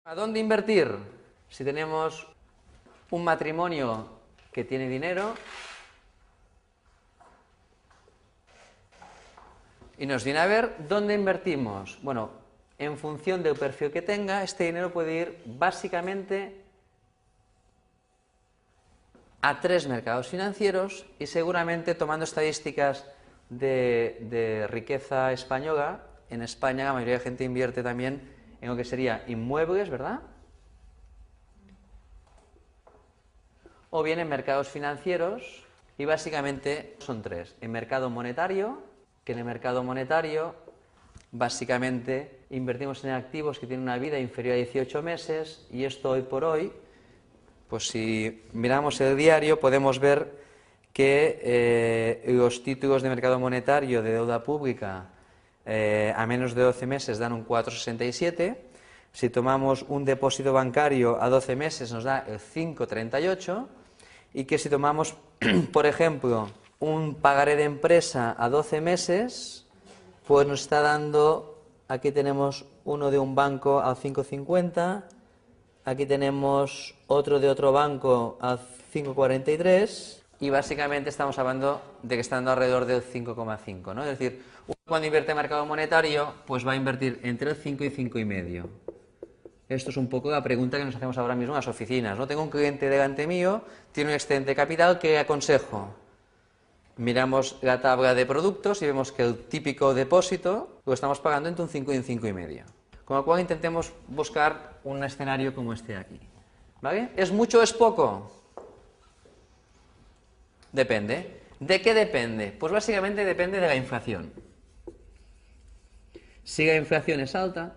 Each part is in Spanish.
¿A dónde invertir? Si tenemos un matrimonio que tiene dinero y nos viene a ver dónde invertimos. Bueno, en función del perfil que tenga, este dinero puede ir básicamente a 3 mercados financieros y seguramente tomando estadísticas de riqueza española, en España la mayoría de gente invierte también en lo que sería inmuebles, ¿verdad? O bien en mercados financieros, y básicamente son 3. En mercado monetario, que en el mercado monetario básicamente invertimos en activos que tienen una vida inferior a 18 meses, y esto hoy por hoy, pues si miramos el diario podemos ver que los títulos de mercado monetario de deuda pública a menos de 12 meses dan un 4,67. Si tomamos un depósito bancario a 12 meses nos da el 5,38. Y que si tomamos, por ejemplo, un pagaré de empresa a 12 meses, pues nos está dando, aquí tenemos uno de un banco al 5,50, aquí tenemos otro de otro banco al 5,43, y básicamente estamos hablando de que está dando alrededor del 5,5, ¿no? Es decir, cuando invierte en mercado monetario, pues va a invertir entre el 5 y 5,5. Esto es un poco la pregunta que nos hacemos ahora mismo en las oficinas, ¿no? Tengo un cliente delante mío, tiene un excedente de capital, ¿qué aconsejo? Miramos la tabla de productos y vemos que el típico depósito lo estamos pagando entre un 5 y un 5,5. Con lo cual intentemos buscar un escenario como este de aquí. ¿Vale? ¿Es mucho o es poco? Depende. ¿De qué depende? Pues básicamente depende de la inflación. Si la inflación es alta,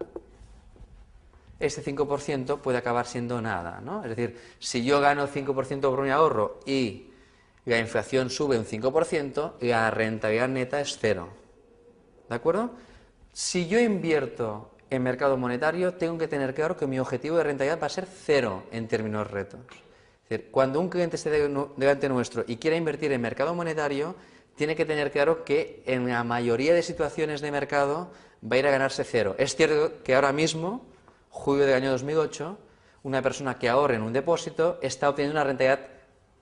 este 5% puede acabar siendo nada, ¿no? Es decir, si yo gano 5% por mi ahorro y la inflación sube un 5%, la rentabilidad neta es 0. ¿De acuerdo? Si yo invierto en mercado monetario, tengo que tener claro que mi objetivo de rentabilidad va a ser 0 en términos retos. Es decir, cuando un cliente esté delante nuestro y quiera invertir en mercado monetario, tiene que tener claro que en la mayoría de situaciones de mercado va a ir a ganarse 0. Es cierto que ahora mismo, julio del año 2008, una persona que ahorre en un depósito está obteniendo una rentabilidad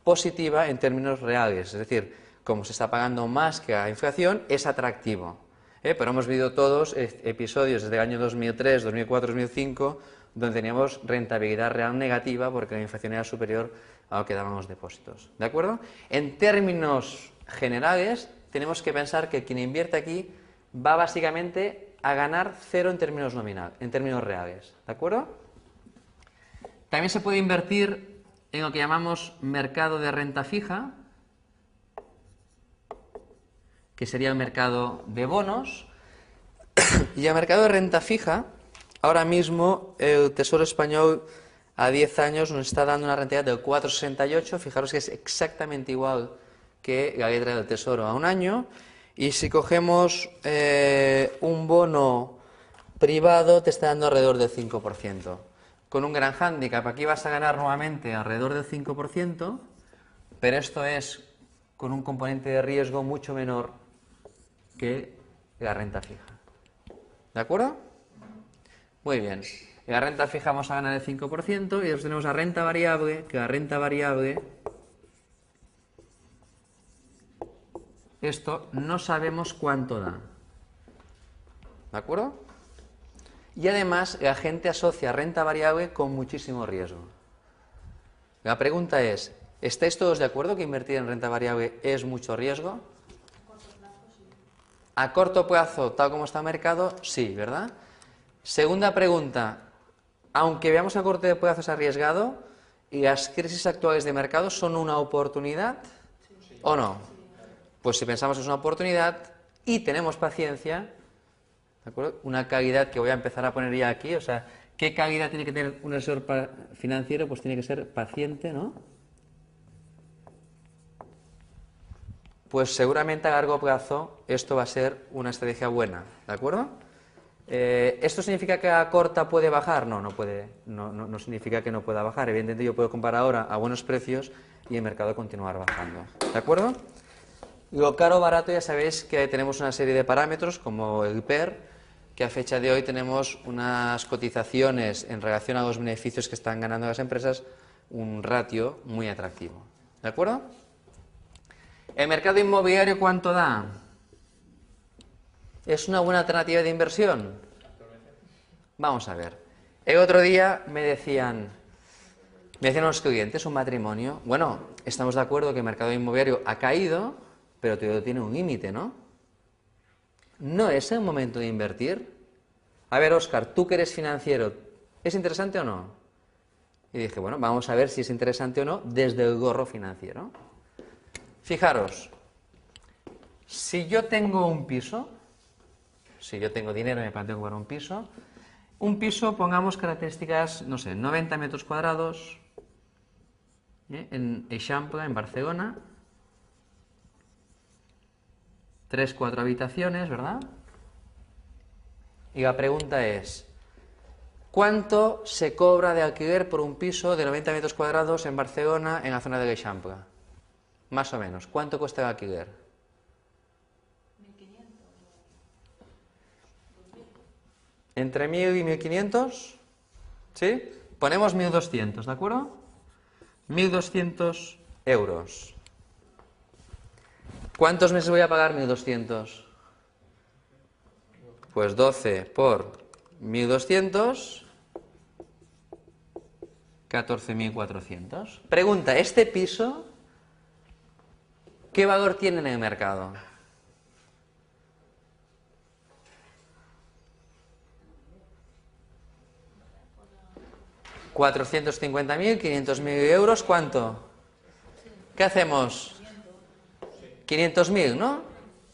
positiva en términos reales. Es decir, como se está pagando más que la inflación, es atractivo. Pero hemos vivido todos episodios desde el año 2003, 2004, 2005, donde teníamos rentabilidad real negativa porque la inflación era superior a lo que daban los depósitos. ¿De acuerdo? En términos generales, tenemos que pensar que quien invierte aquí va básicamente a ganar 0 en términos en términos reales. ¿De acuerdo? También se puede invertir en lo que llamamos mercado de renta fija, que sería el mercado de bonos. Y el mercado de renta fija, ahora mismo el Tesoro Español a 10 años nos está dando una rentabilidad del 4,68. Fijaros que es exactamente igual que la letra del Tesoro a un año. Y si cogemos un bono privado, te está dando alrededor del 5%. Con un gran hándicap, aquí vas a ganar nuevamente alrededor del 5%, pero esto es con un componente de riesgo mucho menor que la renta fija. ¿De acuerdo? Muy bien. En la renta fija vamos a ganar el 5% y después tenemos la renta variable, que la renta variable, esto no sabemos cuánto da. ¿De acuerdo? Y además la gente asocia renta variable con muchísimo riesgo. La pregunta es, ¿estáis todos de acuerdo que invertir en renta variable es mucho riesgo? A corto plazo, tal como está el mercado, sí, ¿verdad? Segunda pregunta, aunque veamos a corto plazo es arriesgado, ¿y las crisis actuales de mercado son una oportunidad o no? Pues si pensamos que es una oportunidad y tenemos paciencia, ¿de acuerdo? Una calidad que voy a empezar a poner ya aquí, o sea, ¿qué calidad tiene que tener un asesor financiero? Pues tiene que ser paciente, ¿no? Pues seguramente a largo plazo esto va a ser una estrategia buena, ¿de acuerdo? ¿Esto significa que a corta puede bajar? No, no significa que no pueda bajar. Evidentemente yo puedo comprar ahora a buenos precios y el mercado continuar bajando, ¿de acuerdo? Lo caro o barato ya sabéis que tenemos una serie de parámetros como el PER, que a fecha de hoy tenemos unas cotizaciones en relación a los beneficios que están ganando las empresas, un ratio muy atractivo. ¿De acuerdo? ¿El mercado inmobiliario cuánto da? ¿Es una buena alternativa de inversión? Vamos a ver. El otro día me decían los clientes, un matrimonio, bueno, estamos de acuerdo que el mercado inmobiliario ha caído, pero todo tiene un límite, ¿no? ¿No es el momento de invertir? A ver, Óscar, tú que eres financiero, ¿es interesante o no? Y dije, bueno, vamos a ver si es interesante o no desde el gorro financiero. Fijaros, si yo tengo un piso, si yo tengo dinero y me planteo comprar un piso, pongamos características, no sé, 90 metros cuadrados, en Eixample, en Barcelona, 3-4 habitaciones, ¿verdad? Y la pregunta es, ¿cuánto se cobra de alquiler por un piso de 90 metros cuadrados en Barcelona, en la zona de Eixample? Más o menos, ¿cuánto cuesta el alquiler? 1.500. ¿Entre 1.000 y 1.500? ¿Sí? Ponemos 1.200, ¿de acuerdo? 1.200 euros. ¿Cuántos meses voy a pagar 1.200? Pues 12 por 1.200, 14.400. Pregunta, ¿este piso qué valor tiene en el mercado? ¿450.000, 500.000 euros? ¿Cuánto? ¿Qué hacemos? 500.000, ¿no?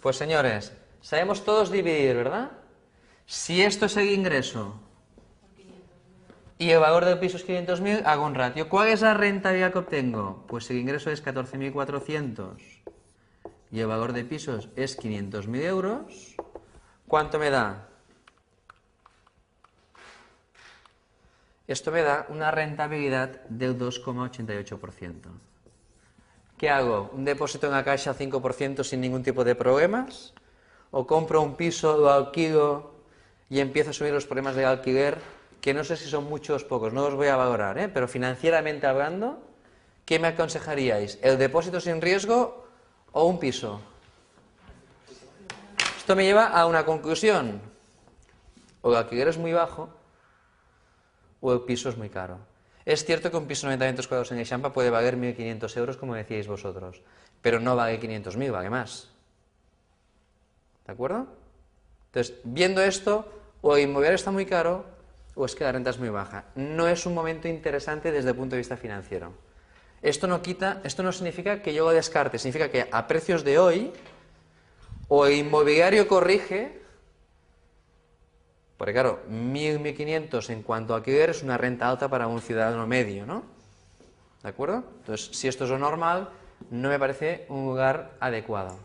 Pues señores, sabemos todos dividir, ¿verdad? Si esto es el ingreso y el valor del piso es 500.000, hago un ratio. ¿Cuál es la rentabilidad que obtengo? Pues el ingreso es 14.400 y el valor de pisos es 500.000 euros. ¿Cuánto me da? Esto me da una rentabilidad del 2,88%. ¿Qué hago? ¿Un depósito en la Caixa 5% sin ningún tipo de problemas? ¿O compro un piso, lo alquilo y empiezo a asumir los problemas de alquiler, que no sé si son muchos o pocos, no los voy a valorar, pero financieramente hablando, ¿qué me aconsejaríais? ¿El depósito sin riesgo o un piso? Esto me lleva a una conclusión. O el alquiler es muy bajo o el piso es muy caro. Es cierto que un piso de 90 metros cuadrados en Eixample puede valer 1.500 euros, como decíais vosotros, pero no vale 500.000, vale más. ¿De acuerdo? Entonces, viendo esto, o el inmobiliario está muy caro o es que la renta es muy baja. No es un momento interesante desde el punto de vista financiero. Esto no significa que yo lo descarte, significa que a precios de hoy o el inmobiliario corrige, porque claro, 1.000, 1.500 en cuanto a alquiler es una renta alta para un ciudadano medio, ¿no? ¿De acuerdo? Entonces, si esto es lo normal, no me parece un lugar adecuado.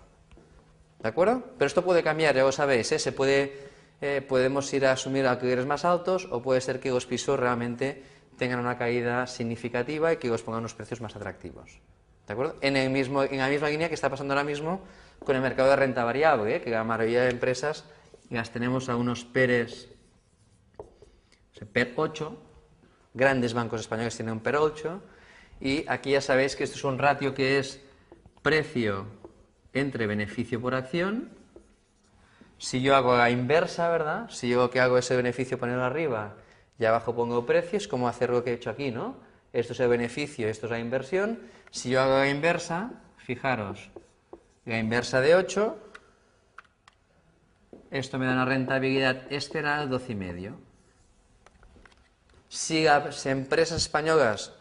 ¿De acuerdo? Pero esto puede cambiar, ya lo sabéis, podemos ir a asumir alquileres más altos o puede ser que los pisos realmente tengan una caída significativa y que os pongan unos precios más atractivos. ¿De acuerdo? En la misma línea que está pasando ahora mismo con el mercado de renta variable, que la mayoría de empresas las tenemos a unos PERs, PER 8, grandes bancos españoles tienen un PER 8, y aquí ya sabéis que esto es un ratio que es precio entre beneficio por acción. Si yo hago la inversa, ¿verdad? Si yo lo que hago es el beneficio ponerlo arriba y abajo pongo precio, es como hacer lo que he hecho aquí, ¿no? Esto es el beneficio, esto es la inversión. Si yo hago la inversa, fijaros, la inversa de 8, esto me da una rentabilidad esperada de 12,5. Si las empresas españolas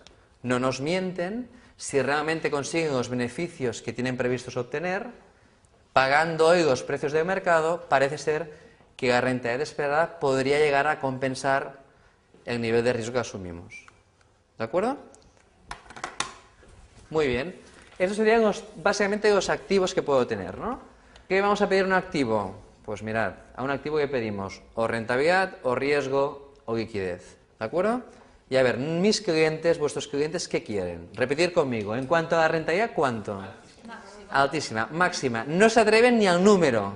no nos mienten, si realmente consiguen los beneficios que tienen previstos obtener, pagando hoy los precios del mercado, parece ser que la rentabilidad esperada podría llegar a compensar el nivel de riesgo que asumimos. ¿De acuerdo? Muy bien. Estos serían básicamente los activos que puedo tener, ¿no? ¿Qué vamos a pedir a un activo? Pues mirad, a un activo que pedimos o rentabilidad, o riesgo, o liquidez. ¿De acuerdo? Y a ver, mis clientes, vuestros clientes, ¿qué quieren? Repetir conmigo. En cuanto a la rentabilidad, ¿cuánto? Máxima. Altísima. Máxima. No se atreven ni al número.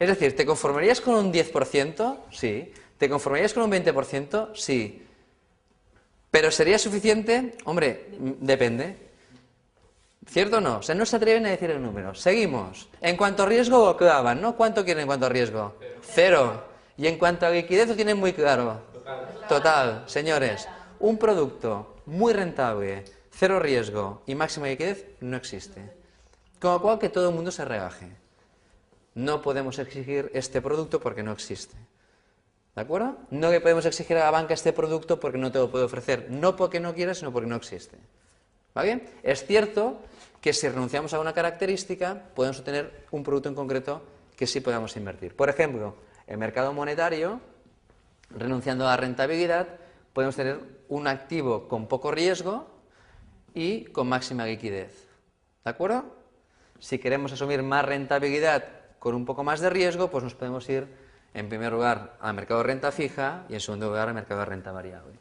Es decir, ¿te conformarías con un 10%? Sí. ¿Te conformarías con un 20%? Sí. ¿Pero sería suficiente? Hombre, depende. ¿Cierto o no? O sea, no se atreven a decir el número. Seguimos. En cuanto a riesgo, lo clavan, ¿no? ¿Cuánto quieren en cuanto a riesgo? Cero. Y en cuanto a liquidez, lo tienen muy claro. Total, señores. Un producto muy rentable, cero riesgo y máxima liquidez no existe. Con lo cual, que todo el mundo se regaje. No podemos exigir este producto porque no existe. ¿De acuerdo? No le podemos exigir a la banca este producto porque no te lo puede ofrecer. No porque no quiera, sino porque no existe. ¿Va bien? Es cierto que si renunciamos a una característica, podemos obtener un producto en concreto que sí podamos invertir. Por ejemplo, el mercado monetario, renunciando a la rentabilidad, podemos tener un activo con poco riesgo y con máxima liquidez. ¿De acuerdo? Si queremos asumir más rentabilidad con un poco más de riesgo, pues nos podemos ir, en primer lugar, al mercado de renta fija y, en segundo lugar, al mercado de renta variable.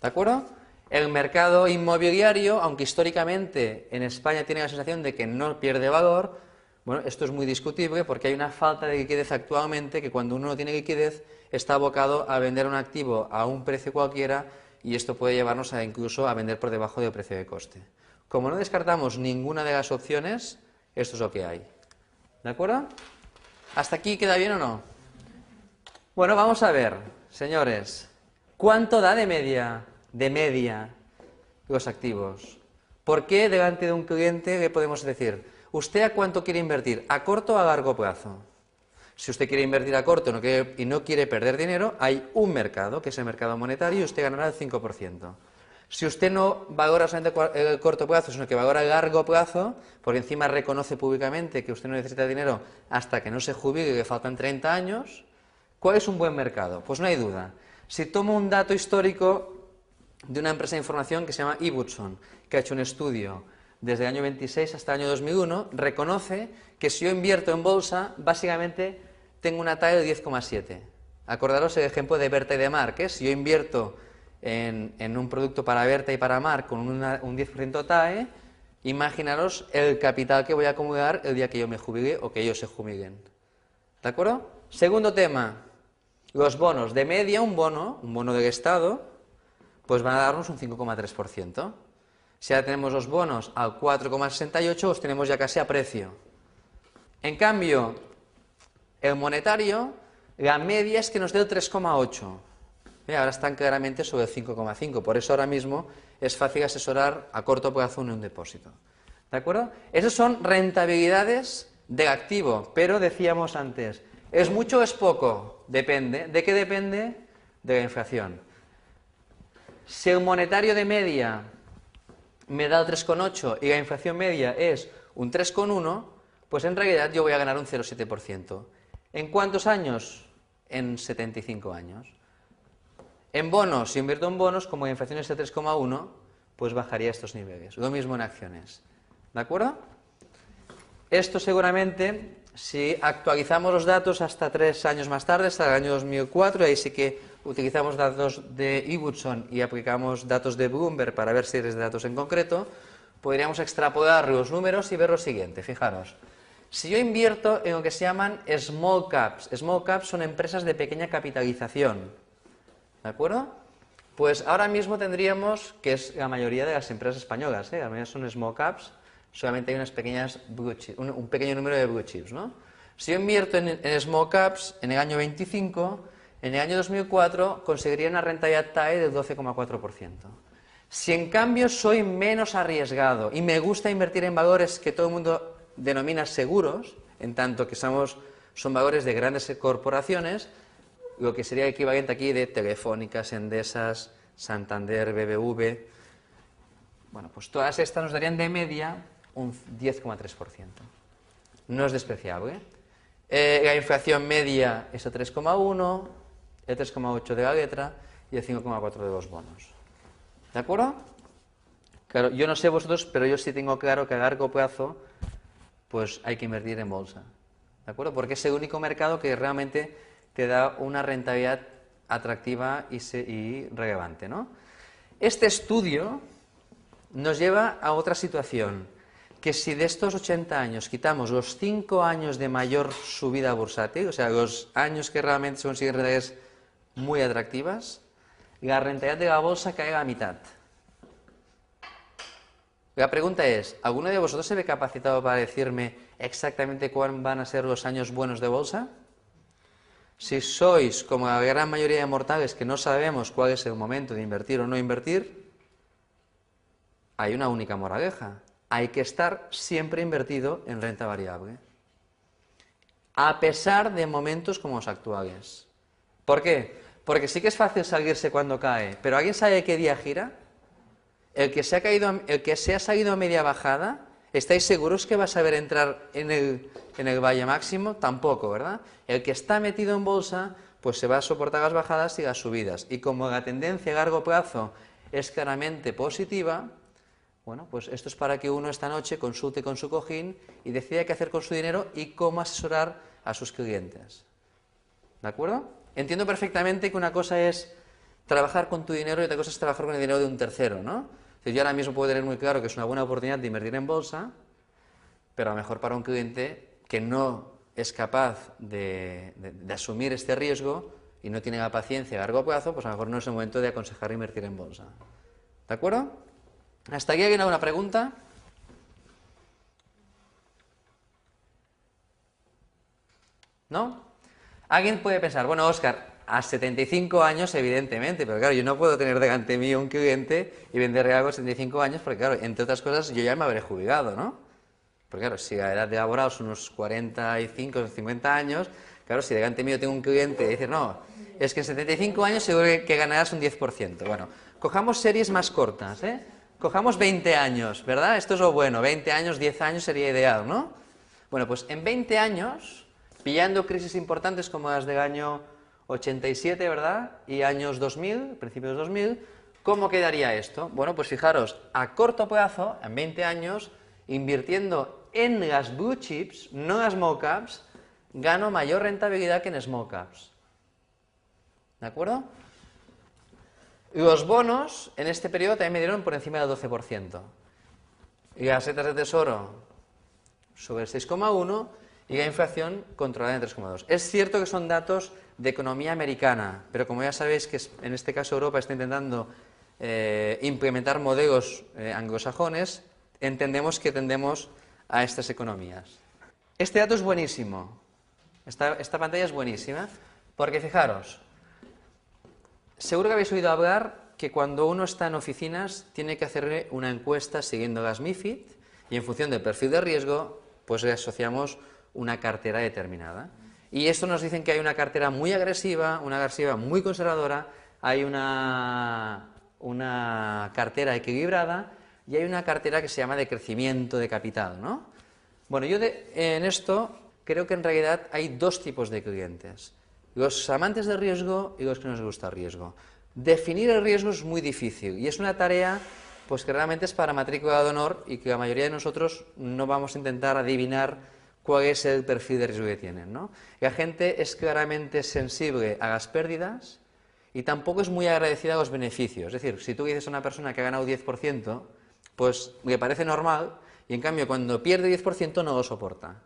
¿De acuerdo? El mercado inmobiliario, aunque históricamente en España tiene la sensación de que no pierde valor, bueno, esto es muy discutible porque hay una falta de liquidez actualmente que cuando uno no tiene liquidez está abocado a vender un activo a un precio cualquiera y esto puede llevarnos a incluso a vender por debajo del precio de coste. Como no descartamos ninguna de las opciones, esto es lo que hay. ¿De acuerdo? ¿Hasta aquí queda bien o no? Bueno, vamos a ver, señores, ¿cuánto da de media los activos? ¿Por qué delante de un cliente le podemos decir, ¿usted a cuánto quiere invertir? ¿A corto o a largo plazo? Si usted quiere invertir a corto y no quiere perder dinero, hay un mercado, que es el mercado monetario, y usted ganará el 5%. Si usted no valora solamente el corto plazo, sino que valora el largo plazo, porque encima reconoce públicamente que usted no necesita dinero hasta que no se jubile y le faltan 30 años, ¿cuál es un buen mercado? Pues no hay duda. Si tomo un dato histórico de una empresa de información que se llama Ibbotson, que ha hecho un estudio desde el año 26 hasta el año 2001, reconoce que si yo invierto en bolsa, básicamente tengo una TAE de 10,7. Acordaros el ejemplo de Berta y de Mar, que si yo invierto en un producto para Berta y para Mar con un 10% TAE, imaginaros el capital que voy a acumular el día que yo me jubile o que ellos se jubilen. ¿De acuerdo? Segundo tema, los bonos. De media, un bono del Estado, pues van a darnos un 5,3%. Si ahora tenemos los bonos al 4,68, los tenemos ya casi a precio. En cambio, el monetario, la media es que nos dé el 3,8. Ahora están claramente sobre el 5,5. Por eso ahora mismo es fácil asesorar a corto plazo en un depósito. ¿De acuerdo? Esas son rentabilidades del activo, pero decíamos antes, ¿es mucho o es poco? Depende. ¿De qué depende? De la inflación. Si el monetario de media me da el 3,8 y la inflación media es un 3,1, pues en realidad yo voy a ganar un 0,7%. ¿En cuántos años? En 75 años. En bonos, si invierto en bonos, como la inflación es de 3,1, pues bajaría a estos niveles. Lo mismo en acciones. ¿De acuerdo? Esto seguramente, si actualizamos los datos hasta 3 años más tarde, hasta el año 2004, ahí sí que utilizamos datos de Ibbotson y aplicamos datos de Bloomberg para ver series de datos en concreto, podríamos extrapolar los números y ver lo siguiente. Fijaros, si yo invierto en lo que se llaman small caps son empresas de pequeña capitalización, ¿de acuerdo? Pues ahora mismo tendríamos, que es la mayoría de las empresas españolas, la mayoría son small caps, solamente hay unas pequeñas blue chips, un pequeño número de blue chips, ¿no? Si yo invierto en small caps en el año 25, en el año 2004 conseguiría una rentabilidad TAE del 12,4%. Si en cambio soy menos arriesgado y me gusta invertir en valores que todo el mundo denomina seguros, en tanto que son valores de grandes corporaciones, lo que sería equivalente aquí de Telefónicas, Endesas, Santander, BBV, bueno, pues todas estas nos darían de media un 10,3%. No es despreciable. La inflación media es el 3,1%, el 3,8% de la letra y el 5,4% de los bonos. ¿De acuerdo? Claro, yo no sé vosotros, pero yo sí tengo claro que a largo plazo pues hay que invertir en bolsa. ¿De acuerdo? Porque es el único mercado que realmente te da una rentabilidad atractiva y relevante, ¿no? Este estudio nos lleva a otra situación. que si de estos 80 años quitamos los 5 años de mayor subida bursátil, o sea, los años que realmente se consiguen rentabilidades muy atractivas, la rentabilidad de la bolsa cae a la mitad. La pregunta es, ¿alguno de vosotros se ve capacitado para decirme exactamente cuáles van a ser los años buenos de bolsa? Si sois como la gran mayoría de mortales que no sabemos cuál es el momento de invertir o no invertir, hay una única moraleja. Hay que estar siempre invertido en renta variable, a pesar de momentos como los actuales. ¿Por qué? Porque sí que es fácil salirse cuando cae, pero ¿alguien sabe qué día gira? El que se ha salido a media bajada, ¿estáis seguros que va a saber entrar en el valle máximo? Tampoco, ¿verdad? El que está metido en bolsa, pues se va a soportar las bajadas y las subidas. Y como la tendencia a largo plazo es claramente positiva, bueno, pues esto es para que uno esta noche consulte con su cojín y decida qué hacer con su dinero y cómo asesorar a sus clientes. ¿De acuerdo? Entiendo perfectamente que una cosa es trabajar con tu dinero y otra cosa es trabajar con el dinero de un tercero, ¿no? Yo ahora mismo puedo tener muy claro que es una buena oportunidad de invertir en bolsa, pero a lo mejor para un cliente que no es capaz de asumir este riesgo y no tiene la paciencia a largo plazo, pues a lo mejor no es el momento de aconsejar invertir en bolsa. ¿De acuerdo? ¿Hasta aquí alguien alguna pregunta? ¿No? Alguien puede pensar, bueno, Óscar, a 75 años, evidentemente, pero claro, yo no puedo tener delante mío un cliente y venderle algo a 75 años, porque claro, entre otras cosas, yo ya me habré jubilado, ¿no? Porque claro, si la edad de laboral es unos 45 o 50 años, claro, si delante mío tengo un cliente y dice, no, es que en 75 años seguro que ganarás un 10%. Bueno, cojamos series más cortas, ¿eh? Cojamos 20 años, ¿verdad? Esto es lo bueno, 20 años, 10 años sería ideal, ¿no? Bueno, pues en 20 años, pillando crisis importantes como las del año 87, ¿verdad? Y años 2000, principios 2000, ¿cómo quedaría esto? Bueno, pues fijaros, a corto plazo, en 20 años, invirtiendo en las blue chips, no en las small caps, gano mayor rentabilidad que en small caps. ¿De acuerdo? Los bonos en este periodo también me dieron por encima del 12%. Y las setas de tesoro sobre el 6,1% y la inflación controlada en 3,2%. Es cierto que son datos de economía americana, pero como ya sabéis que en este caso Europa está intentando implementar modelos anglosajones, entendemos que tendemos a estas economías. Este dato es buenísimo. Esta pantalla es buenísima, porque fijaros, seguro que habéis oído hablar que cuando uno está en oficinas tiene que hacerle una encuesta siguiendo las MiFID y en función del perfil de riesgo, pues le asociamos una cartera determinada. Y esto nos dicen que hay una cartera muy agresiva, una agresiva muy conservadora, hay una cartera equilibrada y hay una cartera que se llama de crecimiento de capital, ¿no? Bueno, yo en esto creo que en realidad hay dos tipos de clientes. Los amantes del riesgo y los que no les gusta el riesgo. Definir el riesgo es muy difícil y es una tarea pues que realmente es para matrícula de honor y que la mayoría de nosotros no vamos a intentar adivinar cuál es el perfil de riesgo que tienen, ¿no? La gente es claramente sensible a las pérdidas y tampoco es muy agradecida a los beneficios. Es decir, si tú dices a una persona que ha ganado 10%, pues le parece normal y en cambio cuando pierde 10% no lo soporta.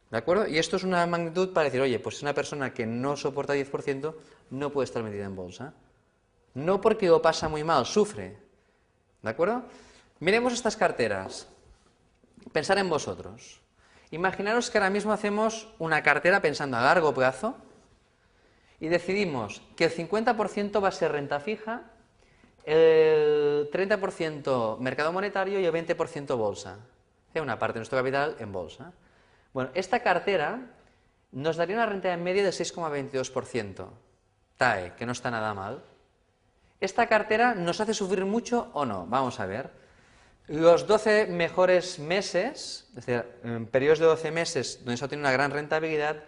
¿De acuerdo? Y esto es una magnitud para decir, oye, pues una persona que no soporta 10% no puede estar metida en bolsa. No porque lo pasa muy mal, sufre. ¿De acuerdo? Miremos estas carteras. Pensar en vosotros. Imaginaros que ahora mismo hacemos una cartera pensando a largo plazo y decidimos que el 50% va a ser renta fija, el 30% mercado monetario y el 20% bolsa. Una parte de nuestro capital en bolsa. Bueno, esta cartera nos daría una renta en media de 6,22%. TAE, que no está nada mal. ¿Esta cartera nos hace sufrir mucho o no? Vamos a ver. Los 12 mejores meses, es decir, en periodos de 12 meses donde eso tiene una gran rentabilidad,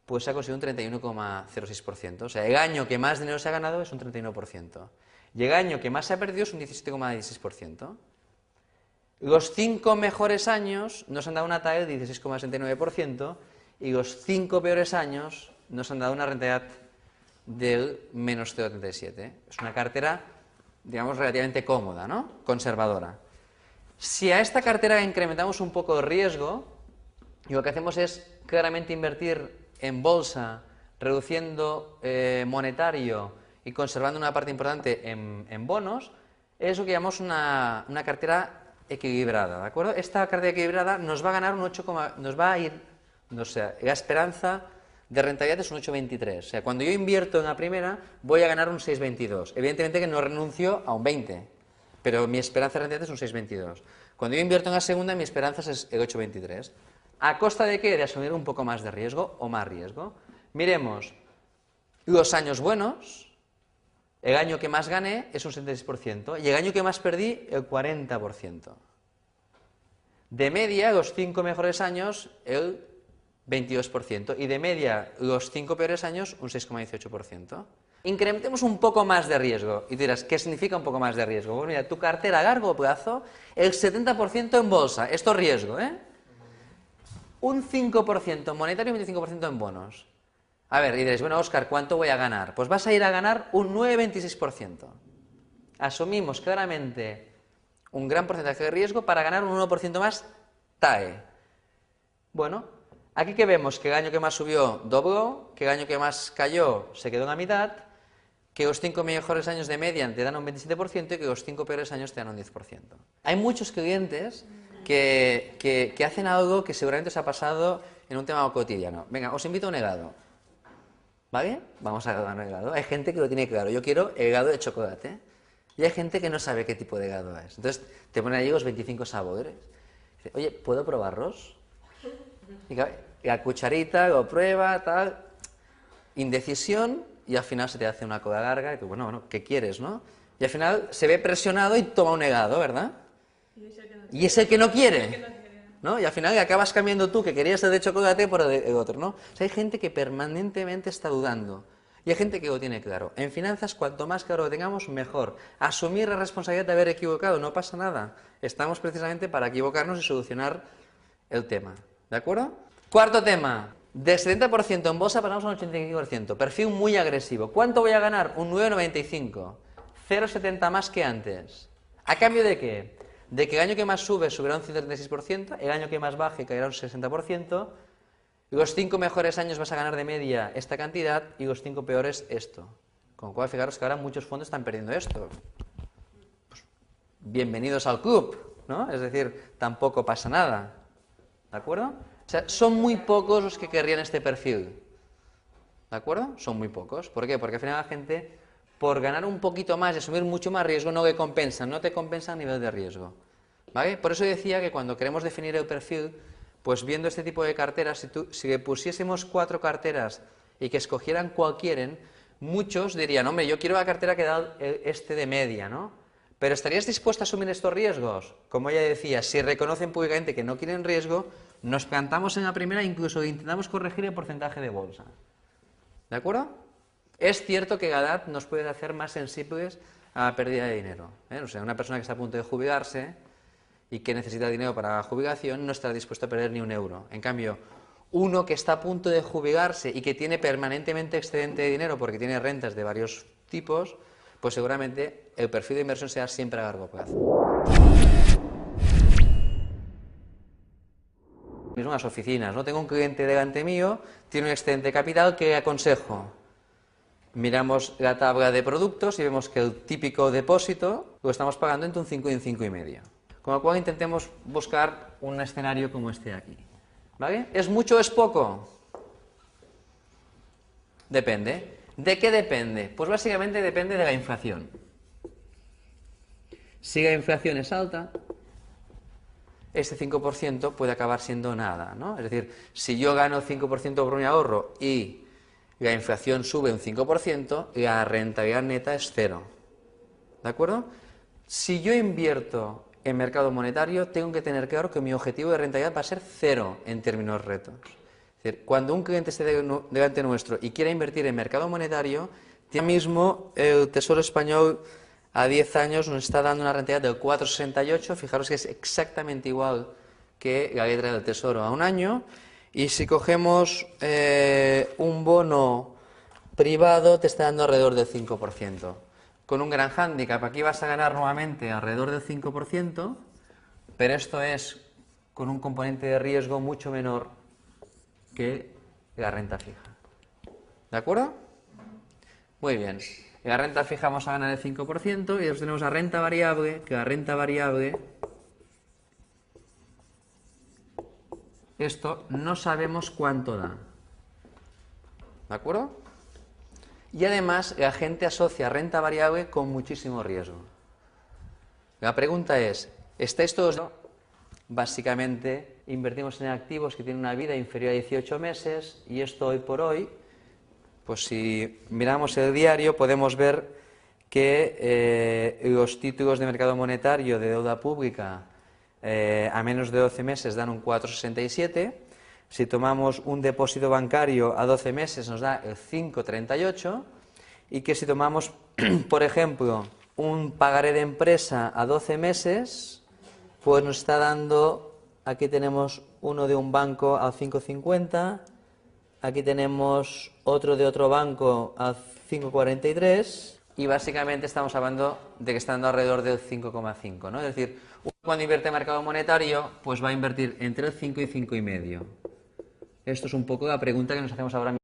pues se ha conseguido un 31,06%. O sea, el año que más dinero se ha ganado es un 31%. Y el año que más se ha perdido es un 17,16%. Los 5 mejores años nos han dado una TAE del 16,69% y los 5 peores años nos han dado una rentabilidad del menos 0,37%. Es una cartera, digamos, relativamente cómoda, ¿no? Conservadora. Si a esta cartera incrementamos un poco el riesgo, y lo que hacemos es claramente invertir en bolsa, reduciendo monetario y conservando una parte importante en bonos, es lo que llamamos una cartera equilibrada, ¿de acuerdo? Esta cartera equilibrada nos va a ganar un 8, nos va a ir, o sea, la esperanza de rentabilidad es un 8,23. O sea, cuando yo invierto en la primera, voy a ganar un 6,22. Evidentemente que no renuncio a un 20, pero mi esperanza de rentabilidad es un 6,22. Cuando yo invierto en la segunda, mi esperanza es el 8,23. ¿A costa de qué? De asumir un poco más de riesgo o más riesgo. Miremos, los años buenos, el año que más gané es un 76%, y el año que más perdí, el 40%. De media, los 5 mejores años, el 22%, y de media, los 5 peores años, un 6,18%. Incrementemos un poco más de riesgo, y dirás, ¿qué significa un poco más de riesgo? Bueno, mira, tu cartera a largo plazo, el 70% en bolsa, esto es riesgo, ¿eh? Un 5% en monetario y un 25% en bonos. A ver, y diréis, bueno, Óscar, ¿cuánto voy a ganar? Pues vas a ir a ganar un 9,26%. Asumimos claramente un gran porcentaje de riesgo para ganar un 1% más TAE. Bueno, aquí que vemos que el año que más subió dobló, que el año que más cayó se quedó en la mitad, que los 5 mejores años de media te dan un 27% y que los 5 peores años te dan un 10%. Hay muchos clientes que hacen algo que seguramente os ha pasado en un tema cotidiano. Venga, os invito a un helado. ¿Vale? Vamos a dar un helado. Hay gente que lo tiene claro. Yo quiero helado de chocolate. Y hay gente que no sabe qué tipo de helado es. Entonces te ponen allí los 25 sabores. Dice, oye, ¿puedo probarlos? Y la cucharita lo prueba, tal. Indecisión, y al final se te hace una cola larga. Y tú, bueno, ¿qué quieres, no? Y al final se ve presionado y toma un helado, ¿verdad? Y es el que no quiere. ¿No? Y al final acabas cambiando tú, que querías el de chocolate, por el otro, ¿no? O sea, hay gente que permanentemente está dudando. Y hay gente que lo tiene claro. En finanzas, cuanto más claro lo tengamos, mejor. Asumir la responsabilidad de haber equivocado, no pasa nada. Estamos precisamente para equivocarnos y solucionar el tema. ¿De acuerdo? Cuarto tema. Del 70% en bolsa pasamos al 85%. Perfil muy agresivo. ¿Cuánto voy a ganar? Un 9,95. 0,70 más que antes. ¿A cambio de qué? De que el año que más sube subirá un 136%, el año que más baje caerá un 60%, y los 5 mejores años vas a ganar de media esta cantidad y los 5 peores esto. Con lo cual, fijaros que ahora muchos fondos están perdiendo esto. Pues, bienvenidos al club, ¿no? Es decir, tampoco pasa nada. ¿De acuerdo? O sea, son muy pocos los que querrían este perfil. ¿De acuerdo? Son muy pocos. ¿Por qué? Porque al final la gente, por ganar un poquito más y asumir mucho más riesgo, no le compensan, no te compensa a nivel de riesgo. ¿Vale? Por eso decía que cuando queremos definir el perfil, pues viendo este tipo de carteras, si le pusiésemos 4 carteras y que escogieran cuál quieren, muchos dirían, hombre, yo quiero la cartera que da este de media, ¿no? Pero ¿estarías dispuesto a asumir estos riesgos? Como ella decía, si reconocen públicamente que no quieren riesgo, nos plantamos en la primera e incluso intentamos corregir el porcentaje de bolsa. ¿De acuerdo? Es cierto que la edad nos puede hacer más sensibles a la pérdida de dinero. O sea, una persona que está a punto de jubilarse y que necesita dinero para la jubilación no estará dispuesto a perder ni un euro. En cambio, uno que está a punto de jubilarse y que tiene permanentemente excedente de dinero porque tiene rentas de varios tipos, pues seguramente el perfil de inversión será siempre a largo plazo. Mismo en las oficinas, ¿no? Tengo un cliente delante mío, tiene un excedente de capital, ¿qué aconsejo? Miramos la tabla de productos y vemos que el típico depósito lo estamos pagando entre un 5 y un 5,5. Con lo cual intentemos buscar un escenario como este de aquí. ¿Vale? ¿Es mucho o es poco? Depende. ¿De qué depende? Pues básicamente depende de la inflación. Si la inflación es alta, este 5% puede acabar siendo nada, ¿no? Es decir, si yo gano 5% por mi ahorro y la inflación sube un 5%, la rentabilidad neta es 0. ¿De acuerdo? Si yo invierto en mercado monetario, tengo que tener claro que mi objetivo de rentabilidad va a ser 0 en términos retos. Es decir, cuando un cliente esté delante nuestro y quiera invertir en mercado monetario, ahora mismo el Tesoro Español a 10 años nos está dando una rentabilidad del 4,68, fijaros que es exactamente igual que la letra del Tesoro a un año, y si cogemos un bono privado te está dando alrededor del 5%. Con un gran hándicap, aquí vas a ganar nuevamente alrededor del 5%, pero esto es con un componente de riesgo mucho menor que la renta fija. ¿De acuerdo? Muy bien. En la renta fija vamos a ganar el 5% y después tenemos la renta variable, que la renta variable, esto no sabemos cuánto da. ¿De acuerdo? Y además la gente asocia renta variable con muchísimo riesgo. La pregunta es, ¿estáis todos? Básicamente invertimos en activos que tienen una vida inferior a 18 meses y esto hoy por hoy, pues si miramos el diario podemos ver que los títulos de mercado monetario de deuda pública a menos de 12 meses dan un 4,67. Si tomamos un depósito bancario a 12 meses nos da el 5,38 y que si tomamos, por ejemplo, un pagaré de empresa a 12 meses, pues nos está dando, aquí tenemos uno de un banco al 5,50, aquí tenemos otro de otro banco al 5,43 y básicamente estamos hablando de que está dando alrededor del 5,5, ¿no? Es decir, cuando invierte en mercado monetario, pues va a invertir entre el 5 y 5,5. Esto es un poco la pregunta que nos hacemos ahora mismo.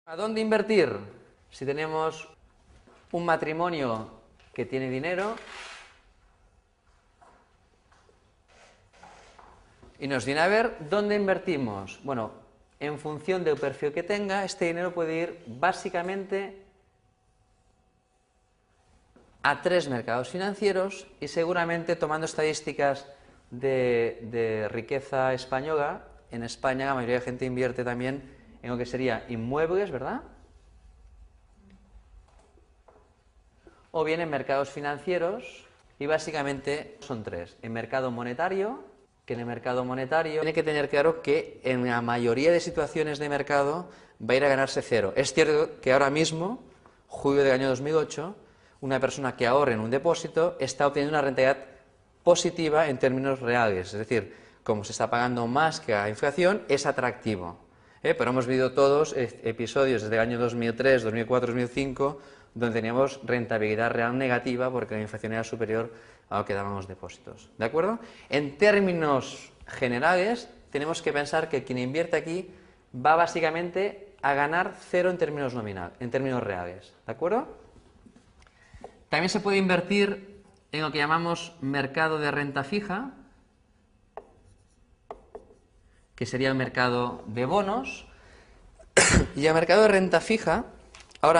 ¿A dónde invertir? Si tenemos un matrimonio que tiene dinero y nos viene a ver dónde invertimos. Bueno, en función del perfil que tenga, este dinero puede ir básicamente a 3 mercados financieros y seguramente tomando estadísticas de riqueza española, en España la mayoría de gente invierte también en lo que sería inmuebles, ¿verdad? O bien en mercados financieros y básicamente son 3. En mercado monetario, que en el mercado monetario tiene que tener claro que en la mayoría de situaciones de mercado va a ir a ganarse cero. Es cierto que ahora mismo, julio del año 2008, una persona que ahorre en un depósito está obteniendo una rentabilidad positiva en términos reales, es decir, como se está pagando más que la inflación, es atractivo. Pero hemos vivido todos episodios desde el año 2003, 2004, 2005, donde teníamos rentabilidad real negativa porque la inflación era superior a lo que daban los depósitos. ¿De acuerdo? En términos generales, tenemos que pensar que quien invierte aquí va básicamente a ganar cero en términos en términos reales. ¿De acuerdo? También se puede invertir en lo que llamamos mercado de renta fija, que sería el mercado de bonos. Y el mercado de renta fija